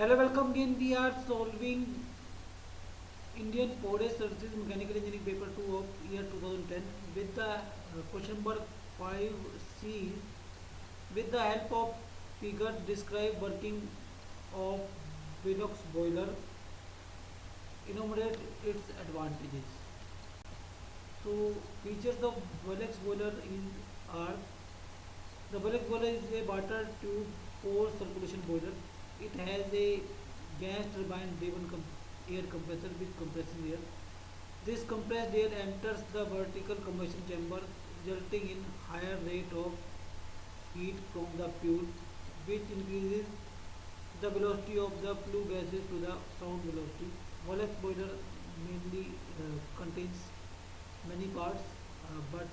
Hello, welcome again. We are solving Indian Forest Services Mechanical Engineering Paper 2 of year 2010 with the question number 5C. With the help of figure, describe working of Velox boiler. Enumerate its advantages. So, features of Velox boiler are: the Velox boiler is a water tube or circulation boiler. It has a gas turbine driven air compressor with compression air. This compressed air enters the vertical combustion chamber, resulting in higher rate of heat from the fuel, which increases the velocity of the flue gases to the sound velocity. Wallace boiler mainly contains many parts, but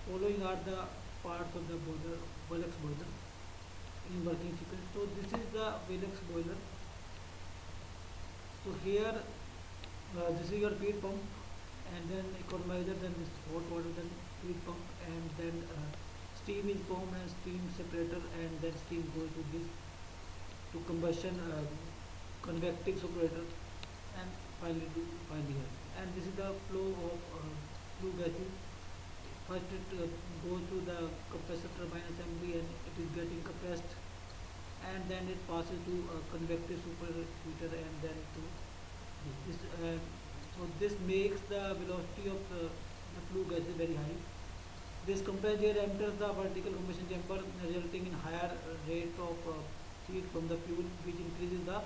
following are the parts of the boiler, Wallace boiler in working sequence. So this is the Wallace boiler. So here this is your feed pump, and then economizer, then this hot water, then feed pump, and then steam is formed and steam separator, and then steam goes to this to combustion convective separator, and finally here. And this is the flow of flue gases. First it goes to the compressor turbine assembly and it is getting compressed, and then it passes to convective superheater, and then to this. So this makes the velocity of the flue gases very high. This compressed air enters the vertical combustion chamber, resulting in higher rate of heat from the fuel, which increases the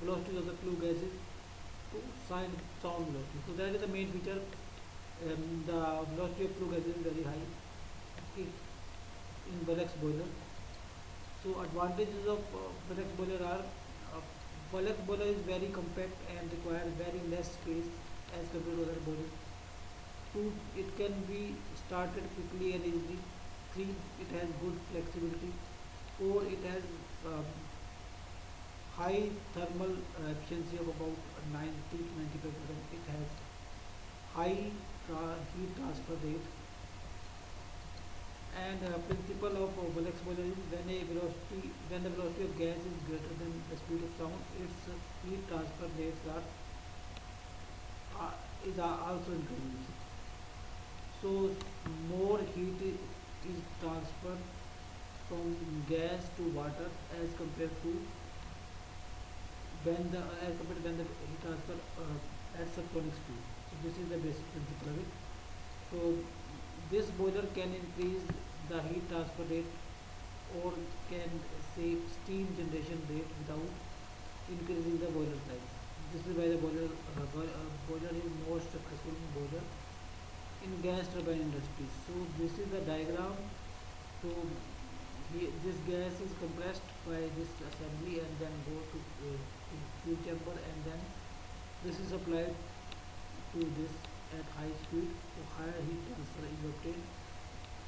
velocity of the flue gases to sound velocity. So that is the main feature. The velocity of flue gases is very high in Valex boiler. So advantages of Valex boiler are: Valex boiler is very compact and requires very less space as compared to other boilers. 2. It can be started quickly and easily. 3. It has good flexibility. 4. It has high thermal efficiency of about 90 to 95%. It has high heat transfer rate. And principle of Valex boiler is when the velocity of gas is greater than the speed of sound, its heat transfer rates is also increasing. So more heat is transferred from gas to water as compared to when the heat transfer at subsonic speed. So this is the basic principle of it. So this boiler can increase the heat transfer rate or can save steam generation rate without increasing the boiler size. This is why the boiler is more successful boiler in gas turbine industry. So this is the diagram. So this gas is compressed by this assembly and then go to fuel chamber, and then this is applied to this at high speed, so higher heat transfer is obtained.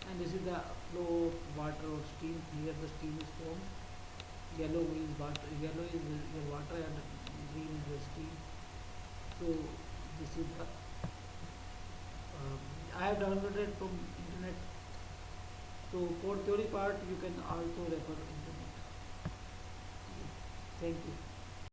And this is the flow of water or steam. Here the steam is formed. Yellow is water, your water, and green is the steam. So this is the I have downloaded from internet. So for theory part you can also refer internet. Thank you.